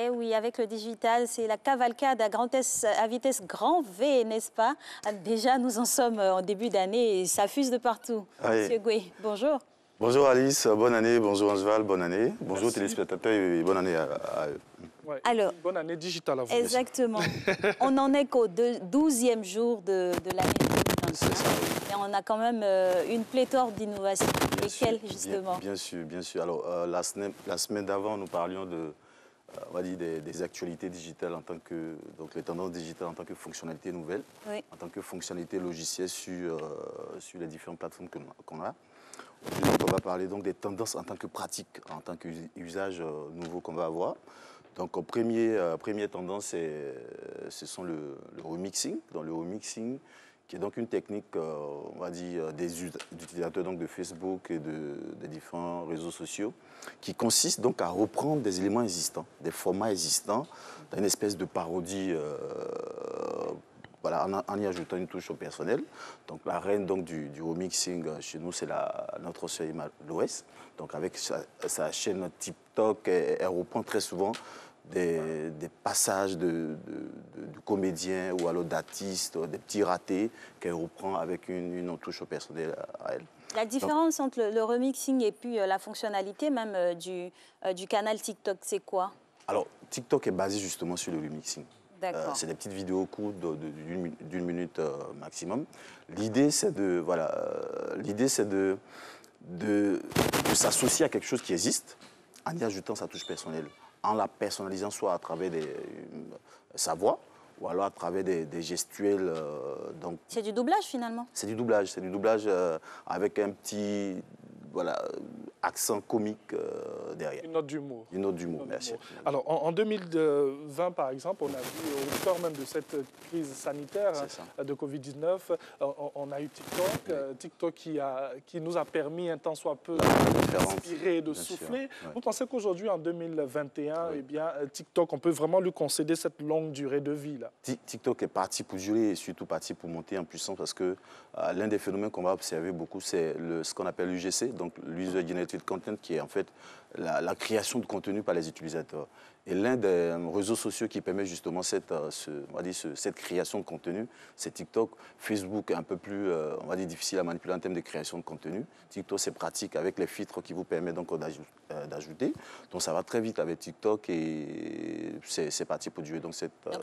Eh oui, avec le digital, c'est la cavalcade à vitesse grand V, n'est-ce pas? Déjà, nous en sommes en début d'année et ça fuse de partout. Oui. Monsieur Goué, bonjour. Bonjour Alice, bonne année. Bonjour Angeval, bonne année. Bonjour Merci. Téléspectateurs et bonne année à eux. Ouais, Alors, bonne année digitale à vous. exactement. On n'en est qu'au 12e jour de l'année 2021. Et on a quand même une pléthore d'innovations. Lesquelles, justement? Bien sûr, bien sûr. Alors, la semaine d'avant, nous parlions de, on va dire des actualités digitales en tant que, donc les tendances digitales en tant que fonctionnalité nouvelle, Oui. en tant que fonctionnalité logicielle sur les différentes plateformes qu'on a. Aujourd'hui, on va parler donc des tendances en tant que pratique, en tant qu'usage nouveau qu'on va avoir. Donc, première tendance, ce sont le remixing. Dans le remixing, qui est donc une technique, on va dire, des utilisateurs donc, de Facebook et des différents réseaux sociaux, qui consiste donc à reprendre des éléments existants, des formats existants, dans une espèce de parodie, voilà, en y ajoutant une touche au personnel. Donc la reine donc, du remixing chez nous, c'est notre sœur Emma Loès. Donc avec sa chaîne TikTok, elle reprend très souvent des passages de comédiens ou alors d'artistes, des petits ratés qu'elle reprend avec une touche au personnel à elle. La différence entre le remixing et puis la fonctionnalité même du canal TikTok, c'est quoi? Alors, TikTok est basé justement sur le remixing. C'est des petites vidéos courtes d'une minute maximum. L'idée, c'est de s'associer à quelque chose qui existe en y ajoutant sa touche personnelle, en la personnalisant soit à travers sa voix ou alors à travers des gestuels. C'est du doublage finalement? C'est du doublage avec un petit accent comique derrière. Une note d'humour. Une note d'humour, merci. Alors, en 2020, par exemple, on a vu, au cœur même de cette crise sanitaire de Covid-19, on a eu TikTok, TikTok qui nous a permis un tant soit peu d'inspirer, de souffler. Vous pensez qu'aujourd'hui, en 2021, eh bien, TikTok, on peut vraiment lui concéder cette longue durée de vie là? TikTok est parti pour durer et surtout parti pour monter en puissance parce que l'un des phénomènes qu'on va observer beaucoup, c'est ce qu'on appelle l'UGC, donc l'User Generated Content, qui est en fait la création de contenu par les utilisateurs. Et l'un des réseaux sociaux qui permet justement cette création de contenu, c'est TikTok. Facebook est un peu plus, on va dire, difficile à manipuler en termes de création de contenu. TikTok, c'est pratique avec les filtres qui vous permettent donc d'ajouter. Donc ça va très vite avec TikTok et c'est parti pour durer. Donc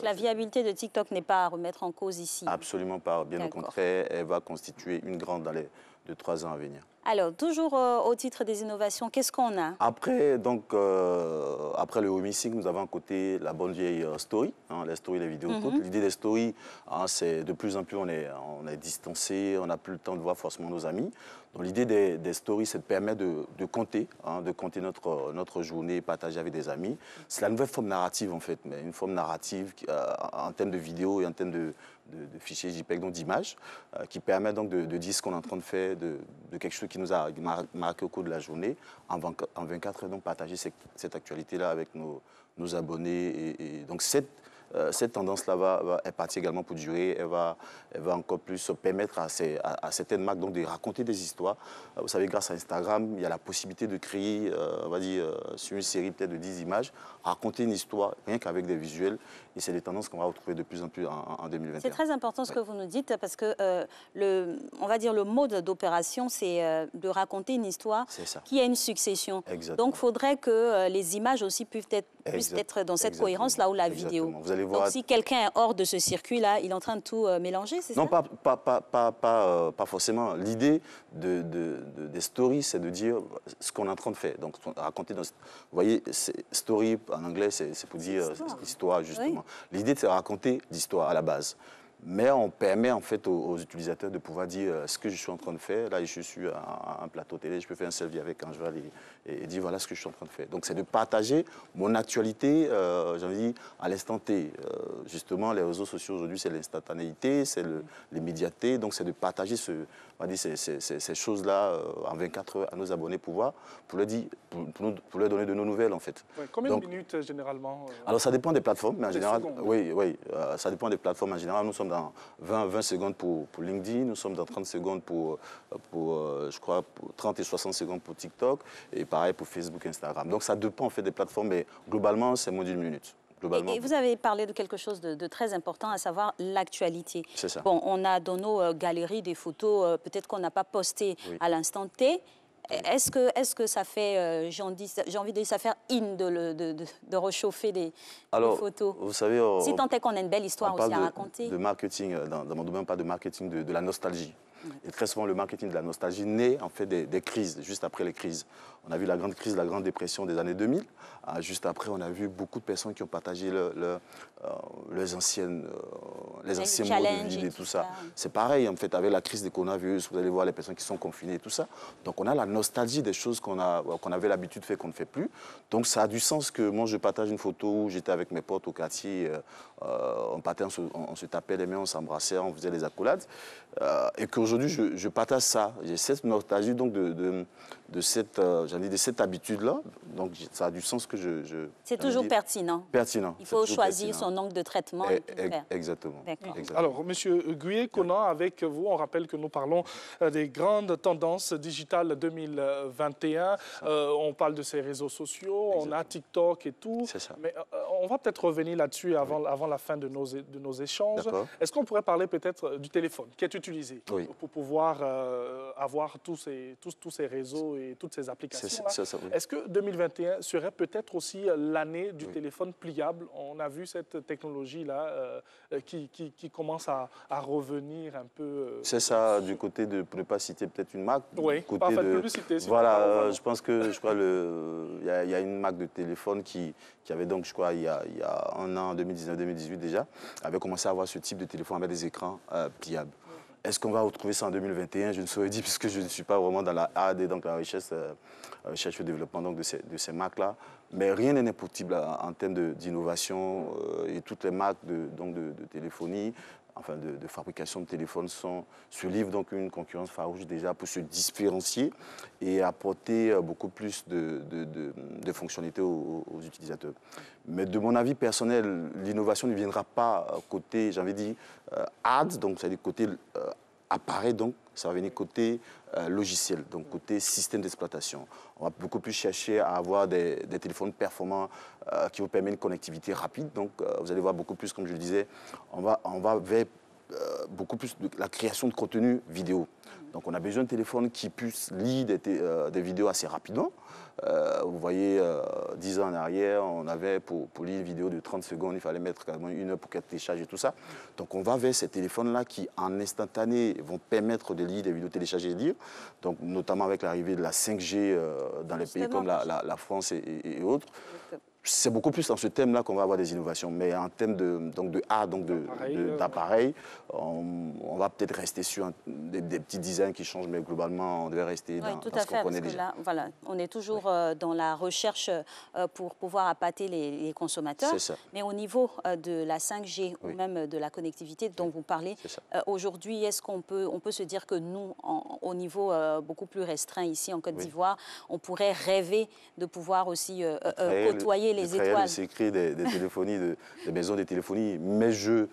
la viabilité de TikTok n'est pas à remettre en cause ici? Absolument pas. Bien au contraire, elle va constituer une grande dans les 2-3 ans à venir. Alors, toujours au titre des innovations, qu'est-ce qu'on a? Après, après le remixing, nous avons à côté la bonne vieille story, les stories, les vidéos courtes. L'idée des stories, c'est de plus en plus, on est distancé, on n'a plus le temps de voir forcément nos amis. Donc l'idée des stories, c'est de permettre de compter, notre journée, partager avec des amis. C'est la nouvelle forme narrative en fait, mais une forme narrative en termes de vidéos et en termes de fichiers JPEG, donc d'images, qui permet donc de dire ce qu'on est en train de faire, de quelque chose qui nous a marqué au cours de la journée, en 24 heures, donc partager cette actualité-là avec nos abonnés. Et donc cette tendance-là est partie également pour durer. Elle va encore plus permettre à certaines marques donc, de raconter des histoires. Vous savez, grâce à Instagram, il y a la possibilité de créer, on va dire, sur une série peut-être de 10 images, raconter une histoire rien qu'avec des visuels. Et c'est des tendances qu'on va retrouver de plus en plus en 2021. C'est très important ce que vous nous dites parce que on va dire le mode d'opération, c'est de raconter une histoire qui a une succession. Exactement. Donc, il faudrait que les images aussi puissent être dans cette cohérence là où la vidéo. Vous allez voir... Donc, si quelqu'un est hors de ce circuit-là, il est en train de tout mélanger, c'est ça? Non, pas forcément. L'idée des stories, c'est de dire ce qu'on est en train de faire. Donc, raconter vous voyez, story, en anglais, c'est pour dire histoire, justement. Oui. L'idée, c'est de raconter l'histoire à la base. Mais on permet en fait aux utilisateurs de pouvoir dire ce que je suis en train de faire. Là, je suis à un plateau télé, je peux faire un selfie avec Angeval et dire voilà ce que je suis en train de faire. Donc, c'est de partager mon actualité, j'ai envie de dire, à l'instant T. Justement, les réseaux sociaux aujourd'hui, c'est l'instantanéité, c'est l'immédiateté. Donc, c'est de partager ces choses-là en 24 heures à nos abonnés pour leur donner de nos nouvelles en fait. Ouais, combien de minutes généralement Alors, ça dépend des plateformes, mais en général, ça dépend des plateformes. En général, nous sommes sommes dans 20 secondes pour LinkedIn, nous sommes dans 30 secondes je crois, 30 et 60 secondes pour TikTok, et pareil pour Facebook, Instagram. Donc ça dépend en fait des plateformes, mais globalement, c'est moins d'une minute. Et vous avez parlé de quelque chose de très important, à savoir l'actualité. C'est ça. Bon, on a dans nos galeries des photos, peut-être qu'on n'a pas postées à l'instant T. Est-ce que ça fait, j'ai envie de dire, ça fait de réchauffer des photos? Vous savez, si tant est qu'on a une belle histoire aussi à raconter. De marketing, dans mon domaine, pas de marketing, de la nostalgie. Et très souvent, le marketing de la nostalgie naît en fait des crises, juste après les crises. On a vu la grande crise, la grande dépression des années 2000. Juste après, on a vu beaucoup de personnes qui ont partagé les anciens mots de vie et tout ça. C'est pareil, en fait, avec la crise des coronavirus, vous allez voir les personnes qui sont confinées et tout ça. Donc, on a la nostalgie des choses qu'on avait l'habitude de faire, qu'on ne fait plus. Donc, ça a du sens que moi, je partage une photo où j'étais avec mes potes au quartier, on partait, on se tapait les mains, on s'embrassait, on faisait des accolades. Et qu'aujourd'hui, je partage ça. J'ai cette nostalgie donc de cette habitude-là. Donc, ça a du sens que c'est toujours pertinent. Pertinent. Il faut choisir son angle de traitement. Exactement. Alors, M. Guié-Conan, avec vous, on rappelle que nous parlons des grandes tendances digitales 2021. On parle de ces réseaux sociaux, on a TikTok et tout. C'est ça. Mais on va peut-être revenir là-dessus avant la fin de nos échanges. Est-ce qu'on pourrait parler peut-être du téléphone qui est utilisé pour pouvoir avoir tous ces réseaux et toutes ces applications? Est-ce que 2021 serait peut-être aussi l'année du téléphone pliable? On a vu cette technologie-là qui commence à revenir un peu. C'est ça, du côté de, pour ne pas citer peut-être une marque. Oui, pas de publicité. Voilà, je pense que, il y a une marque de téléphone qui avait donc, je crois, il y a un an, 2019-2018 déjà, avait commencé à avoir ce type de téléphone avec des écrans pliables. Est-ce qu'on va retrouver ça en 2021? Je ne saurais dire, puisque je ne suis pas vraiment dans la R&D, donc la recherche et développement donc, de ces marques-là. Mais rien n'est impossible en termes d'innovation. Et toutes les marques de téléphonie, enfin de fabrication de téléphones, se livrent donc une concurrence farouche déjà pour se différencier et apporter beaucoup plus de fonctionnalités aux utilisateurs. Mais de mon avis personnel, l'innovation ne viendra pas côté, j'avais dit, ads, donc c'est-à-dire côté appareil, donc ça va venir côté logiciel, donc côté système d'exploitation. On va beaucoup plus chercher à avoir des téléphones performants qui vous permettent une connectivité rapide. Donc vous allez voir beaucoup plus, comme je le disais, on va vers beaucoup plus de la création de contenu vidéo. Donc on a besoin de téléphones qui puissent lire des vidéos assez rapidement. Vous voyez, 10 ans en arrière, on avait pour lire une vidéo de 30 secondes, il fallait mettre quasiment 1 heure pour qu'elle télécharge et tout ça. Donc on va vers ces téléphones-là qui, en instantané, vont permettre de lire des vidéos téléchargées et lire. Donc notamment avec l'arrivée de la 5G dans les pays comme la France et autres. C'est beaucoup plus dans ce thème-là qu'on va avoir des innovations. Mais en termes d'appareils, on va peut-être rester sur des petits designs qui changent, mais globalement, on devait rester dans ce qu'on connaît déjà. Là, voilà, on est toujours dans la recherche pour pouvoir appâter les consommateurs. C'est ça. Mais au niveau de la 5G ou même de la connectivité dont vous parlez, aujourd'hui, est-ce qu'on peut se dire que nous, au niveau beaucoup plus restreint ici en Côte d'Ivoire, on pourrait rêver de pouvoir aussi côtoyer les étoiles? C'est créer des téléphonies, des maisons de téléphonie, mais je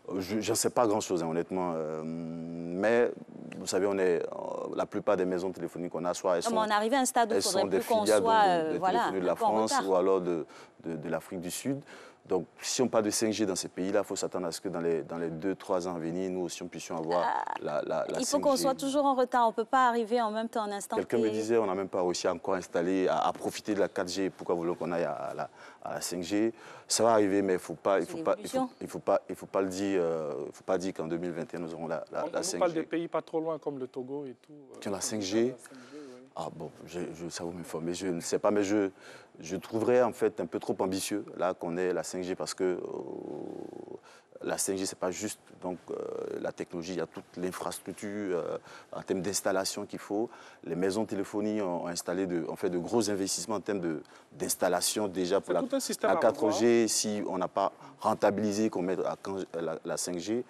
n'en sais pas grand-chose, hein, honnêtement. Mais vous savez, la plupart des maisons téléphoniques qu'on a, soit elles sont, on est arrivé à un stade où il faudrait plus qu'on soit de la France ou alors de l'Afrique du Sud. Donc, si on parle de 5G dans ces pays-là, il faut s'attendre à ce que dans les 2-3 ans à venir, nous aussi, on puissions avoir la 5G. Il faut qu'on soit toujours en retard. On ne peut pas arriver en même temps, en instant. Quelqu'un me disait, on n'a même pas réussi à encore installer, à profiter de la 4G. Pourquoi voulons qu'on aille à la 5G? Ça va arriver, mais il faut pas le dire. Il faut pas dire qu'en 2021, nous aurons la 5G. On parle des pays pas trop loin, comme le Togo et tout. Qui ont la 5G. Ah bon, ça vous m'informe, mais je ne sais pas, mais je trouverais en fait un peu trop ambitieux là qu'on ait la 5G parce que la 5G c'est pas juste donc la technologie, il y a toute l'infrastructure en termes d'installation qu'il faut. Les maisons de téléphonie ont installé de gros investissements en termes d'installation déjà pour la 4G. Si on n'a pas rentabilisé qu'on mette la 5G,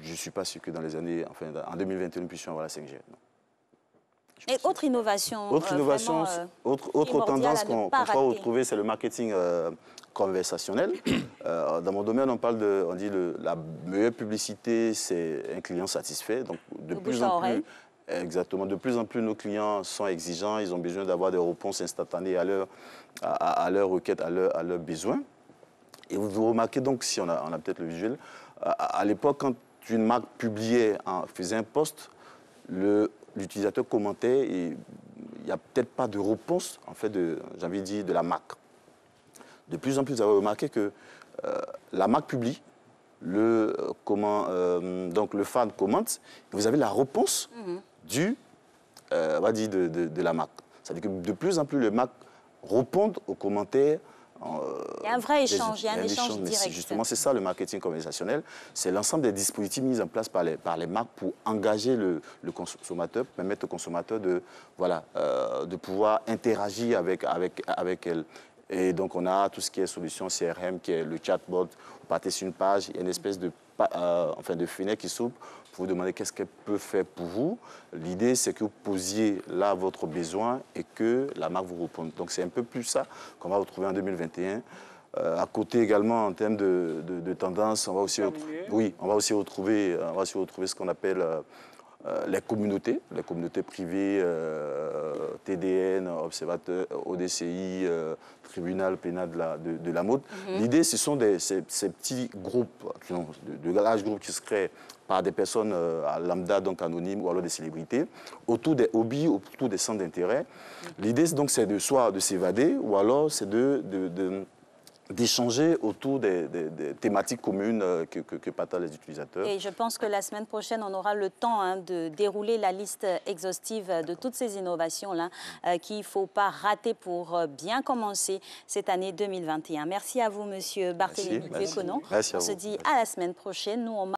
je ne suis pas sûr que dans les années, en 2021 nous puissions avoir la 5G. Non. Et autre innovation, autre tendance qu'on peut retrouver, c'est le marketing conversationnel. Dans mon domaine, on dit la meilleure publicité, c'est un client satisfait. Donc, de plus en plus, exactement, de plus en plus, nos clients sont exigeants. Ils ont besoin d'avoir des réponses instantanées à leur requête, à leurs besoins. Et vous remarquez donc, si on a peut-être le visuel, à l'époque, quand une marque publiait, faisait un post, l'utilisateur commentait et il n'y a peut-être pas de réponse, en fait, j'ai envie de dire, de la marque. De plus en plus, vous avez remarqué que la marque publie, donc le fan commente, et vous avez la réponse on va dire de la marque. C'est-à-dire que de plus en plus, les marques répondent aux commentaires. Il y a un vrai échange, il y a un échange direct. Justement, c'est ça le marketing conversationnel. C'est l'ensemble des dispositifs mis en place par les marques pour engager le consommateur, permettre au consommateur de pouvoir interagir avec elle. Et donc, on a tout ce qui est solution CRM, qui est le chatbot. Vous partez sur une page, il y a une espèce de fenêtre qui s'ouvre pour vous demander qu'est-ce qu'elle peut faire pour vous. L'idée, c'est que vous posiez là votre besoin et que la marque vous réponde. Donc, c'est un peu plus ça qu'on va retrouver en 2021. À côté également, en termes de tendance, on va aussi retrouver ce qu'on appelle les communautés privées, TDN, Observateur, ODCI, Tribunal pénal de la mode. L'idée, ce sont ces petits groupes, de larges groupes qui se créent par des personnes lambda, donc anonymes, ou alors des célébrités, autour des hobbies, autour des centres d'intérêt. L'idée, donc, c'est soit de s'évader, ou alors c'est d'échanger autour des thématiques communes que partagent les utilisateurs. Et je pense que la semaine prochaine, on aura le temps de dérouler la liste exhaustive de toutes ces innovations-là qu'il ne faut pas rater pour bien commencer cette année 2021. Merci à vous, Monsieur Barthélémy Dieuconon. Merci à vous. On se dit à la semaine prochaine. Nous, on